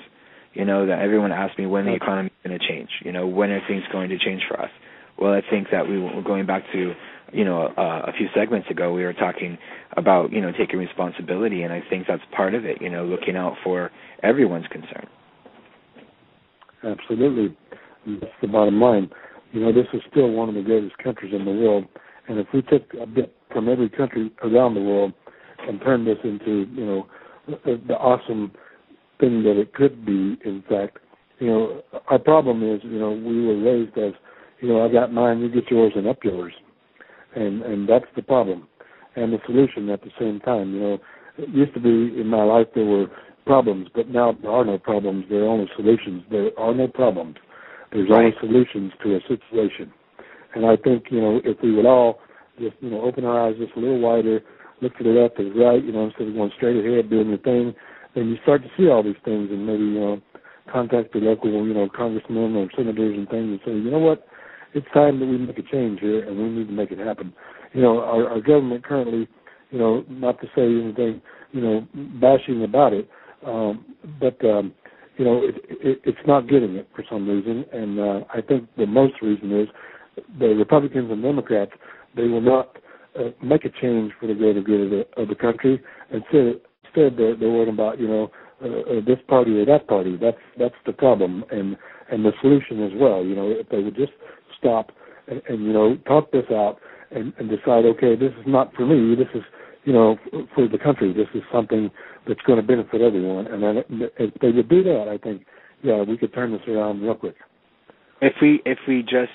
That everyone asks me when the economy is going to change. When are things going to change for us? Well, I think that we were going back to, a few segments ago, we were talking about, taking responsibility, and I think that's part of it, looking out for everyone's concern. Absolutely. That's the bottom line. This is still one of the greatest countries in the world, and if we took a bit from every country around the world and turned this into, the awesome thing that it could be, in fact, our problem is, we were raised as, I got mine, you get yours, and up yours. And that's the problem. And the solution at the same time. It used to be in my life there were problems, but now there are no problems. There are only solutions. There are no problems. There's only solutions to a situation. And I think, if we would all just, open our eyes just a little wider, look to the left or the right, instead of going straight ahead doing your thing, then you start to see all these things, and maybe, contact the local, congressmen or senators and things and say, you know what? It's time that we make a change here, and we need to make it happen. Our government currently, not to say anything, bashing about it, but it's not getting it for some reason, and I think the most reason is the Republicans and Democrats, they will not make a change for the greater good of the country. Instead, they're worried about, this party or that party. That's the problem, and the solution as well. If they would just stop and talk this out and decide, okay, this is not for me. This is, for the country. This is something that's going to benefit everyone. And then if they would do that, I think, we could turn this around real quick. If we just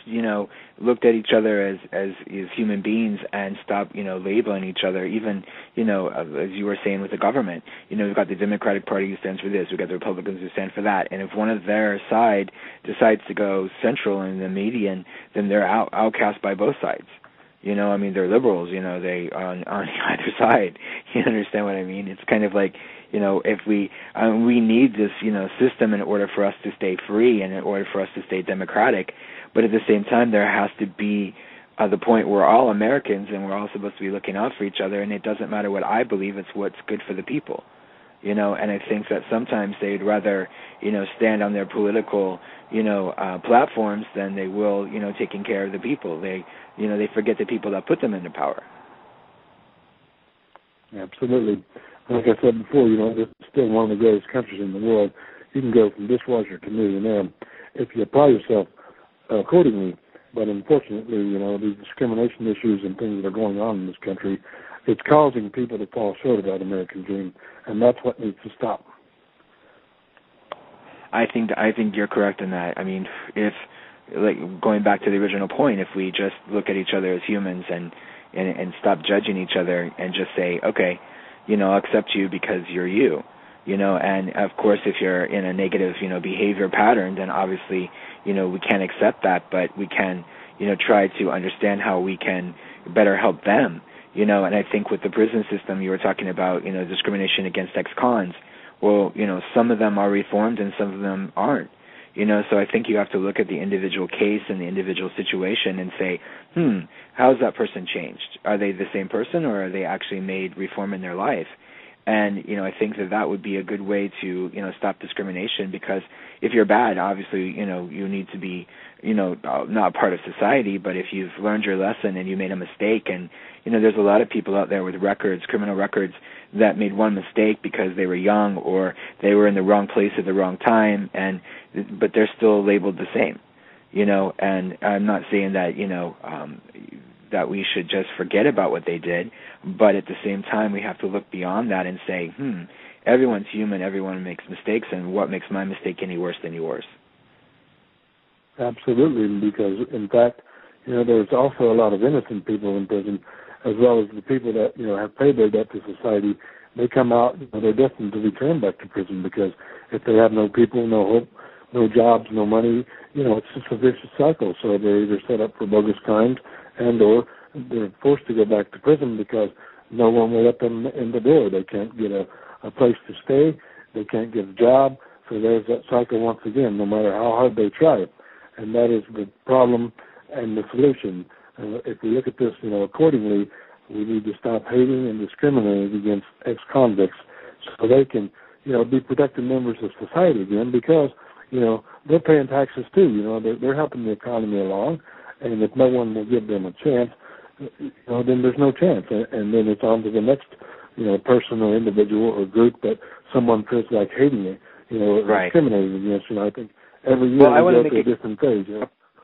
looked at each other as human beings and stopped labeling each other, even as you were saying with the government, we've got the Democratic Party who stands for this, we've got the Republicans who stand for that, and if one of their side decides to go central in the median, then they're outcast by both sides. They're liberals. They on either side. You understand what I mean? It's kind of like, if we need this, system in order for us to stay free and in order for us to stay democratic, but at the same time there has to be the point where we're all Americans and we're all supposed to be looking out for each other, and it doesn't matter what I believe, it's what's good for the people. And I think that sometimes they'd rather, stand on their political, platforms than they will, taking care of the people. They forget the people that put them into power. Absolutely. Like I said before, this is still one of the greatest countries in the world. You can go from dishwasher to millionaire if you apply yourself accordingly. But unfortunately, these discrimination issues and things that are going on in this country, it's causing people to fall short of that American dream, and that's what needs to stop. I think you're correct in that. I mean, if, like, going back to the original point, if we just look at each other as humans and stop judging each other and just say, okay, I'll accept you because you're you, and of course if you're in a negative, behavior pattern, then obviously, we can't accept that, but we can, try to understand how we can better help them, and I think with the prison system you were talking about, discrimination against ex-cons, well, some of them are reformed and some of them aren't. So I think you have to look at the individual case and the individual situation and say, how has that person changed? Are they the same person, or are they actually made reform in their life? And, I think that would be a good way to, stop discrimination, because if you're bad, obviously, you need to be, not part of society, but if you've learned your lesson and you made a mistake, and, there's a lot of people out there with records, criminal records, that made one mistake because they were young or they were in the wrong place at the wrong time, but they're still labeled the same, and I'm not saying that, that we should just forget about what they did, but at the same time we have to look beyond that and say, everyone's human, everyone makes mistakes, and what makes my mistake any worse than yours? Absolutely, because in fact, there's also a lot of innocent people in prison, as well as the people that, have paid their debt to society. They come out, they're destined to return back to prison, because if they have no people, no hope, no jobs, no money, it's just a vicious cycle. So they're either set up for bogus crimes and or they're forced to go back to prison because no one will let them in the door. They can't get a place to stay. They can't get a job. So there's that cycle once again, no matter how hard they try. And that is the problem and the solution. If we look at this, accordingly, we need to stop hating and discriminating against ex-convicts so they can, be productive members of society again, because, they're paying taxes too. They're helping the economy along. And if no one will give them a chance, then there's no chance. And then it's on to the next, person or individual or group that someone feels like hating it, right, discriminating against. I think every year we go through a different phase.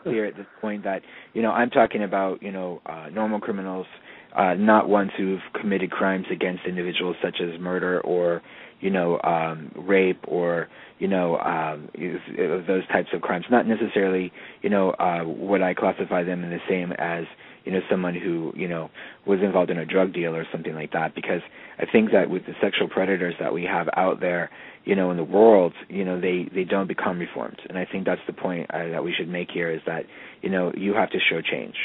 Clear at this point that, I'm talking about, normal criminals, not ones who've committed crimes against individuals such as murder or, rape or, those types of crimes. Not necessarily, would I classify them in the same as, someone who, was involved in a drug deal or something like that, because I think that with the sexual predators that we have out there, in the world, they don't become reformed. And I think that's the point that we should make here, is that, you have to show change.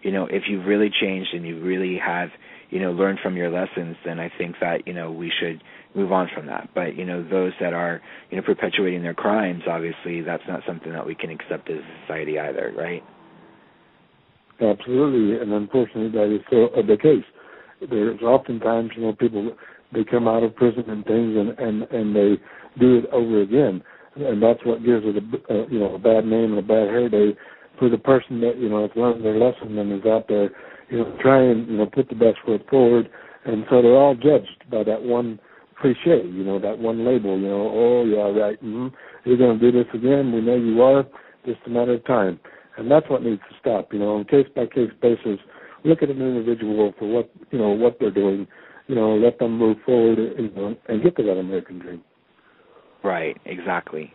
If you've really changed and you really have, learned from your lessons, then I think that, we should move on from that. But, those that are, perpetuating their crimes, obviously that's not something that we can accept as a society either, right? Absolutely, and unfortunately that is still the case. There's oftentimes, people, they come out of prison and things, and they do it over again, and that's what gives it a bad name and a bad hair day. for the person that, has learned their lesson and is out there, try and, put the best foot forward. And so they're all judged by that one cliche, that one label, oh, yeah, right, you're going to do this again, we know you are, just a matter of time. And that's what needs to stop, on a case-by-case basis. Look at an individual for what they're doing, let them move forward, and get to that American dream. Right, exactly.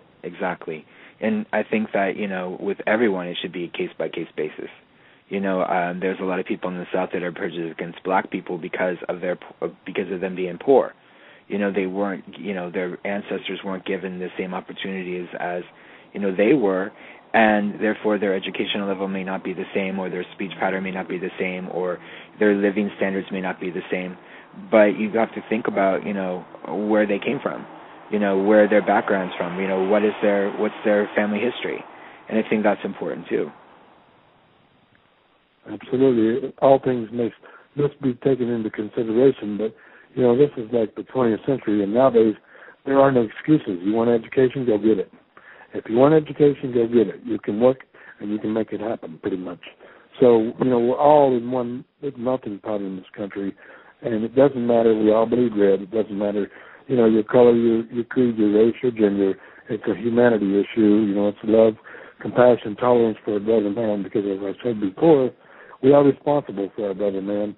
And I think that, with everyone, it should be a case-by-case basis. There's a lot of people in the South that are prejudiced against black people because of them being poor. They weren't, their ancestors weren't given the same opportunities as, they were, and therefore their educational level may not be the same, or their speech pattern may not be the same, or their living standards may not be the same. But you have to think about, where they came from, where their background's from, what's their family history. And I think that's important too. Absolutely. All things must be taken into consideration, but, this is like the 20th century, and nowadays there are no excuses. You want education, go get it. If you want education, go get it. You can work, and you can make it happen, pretty much. So, we're all in one big melting pot in this country, and it doesn't matter. We all bleed red. It doesn't matter, your color, your creed, your race, your gender. It's a humanity issue. It's love, compassion, tolerance for a brother man, because as I said before, we are responsible for our brother man.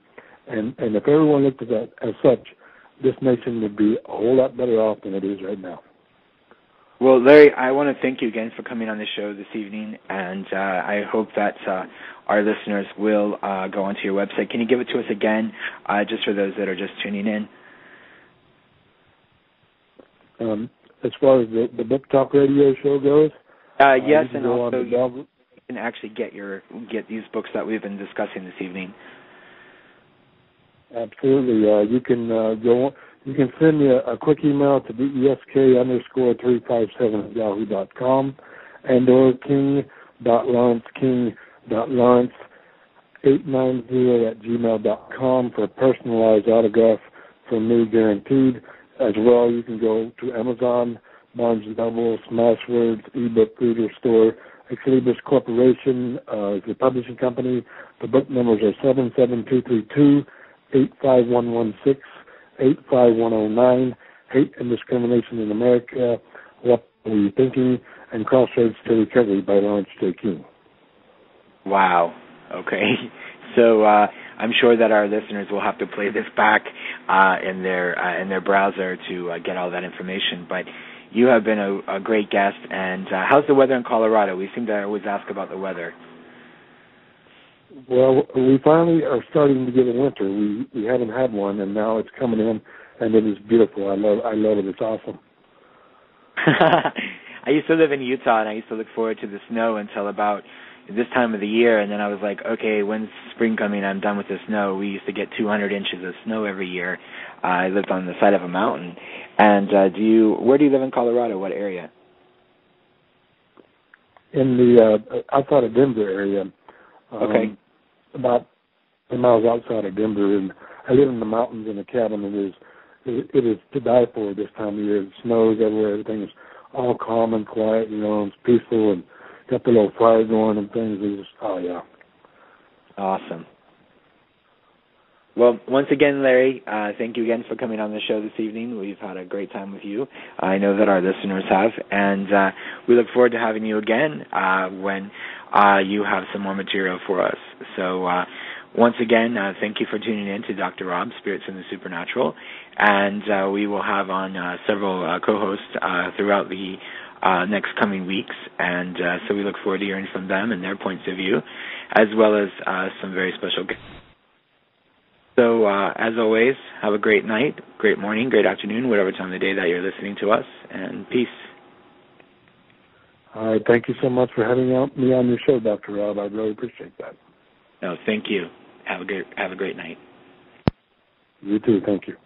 And if everyone looked at that as such, this nation would be a whole lot better off than it is right now. Well, Larry, I want to thank you again for coming on the show this evening, and I hope that our listeners will go onto your website. Can you give it to us again, just for those that are just tuning in? As far as the Book Talk radio show goes? Yes, and also you can actually get these books that we've been discussing this evening. Absolutely. You can go on. You can send me a quick email to desk_357@yahoo.com and or king.lawrence@gmail.com for a personalized autograph from me, guaranteed. As well, you can go to Amazon, Barnes & Noble, Smashwords, eBook Reader Store. Exlibris Corporation is the publishing company. The book numbers are 77232, 85116, 85109, Hate and Discrimination in America, What Were You Thinking, and Crossroads to Recovery by Lawrence J. King. Wow. Okay. So I'm sure that our listeners will have to play this back in their browser to get all that information. But you have been a great guest. And how's the weather in Colorado? We seem to always ask about the weather. Well, we finally are starting to get a winter. We haven't had one, and now it's coming in, and it is beautiful. I love it. It's awesome. I used to live in Utah, and I used to look forward to the snow until about this time of the year, and then I was like, okay, when's spring coming? I'm done with the snow. We used to get 200 inches of snow every year. I lived on the side of a mountain. And where do you live in Colorado? What area? In the outside of Denver area. Okay. About 10 miles outside of Denver, and I live in the mountains in a cabin. It is to die for this time of year. It snows everywhere. Everything is all calm and quiet. It's peaceful, and got the little fire going and things. It's just, oh yeah. Awesome. Well, once again, Larry, thank you again for coming on the show this evening. We've had a great time with you. I know that our listeners have, and we look forward to having you again when you have some more material for us. So once again, thank you for tuning in to Dr. Rob, Spirits in the Supernatural, and we will have on several co-hosts throughout the next coming weeks, and so we look forward to hearing from them and their points of view, as well as some very special guests. So, as always, have a great night, great morning, great afternoon, whatever time of the day that you're listening to us, and peace. All right, thank you so much for having me on your show, Dr. Rob. I really appreciate that. No, thank you. Have a great night. You too, thank you.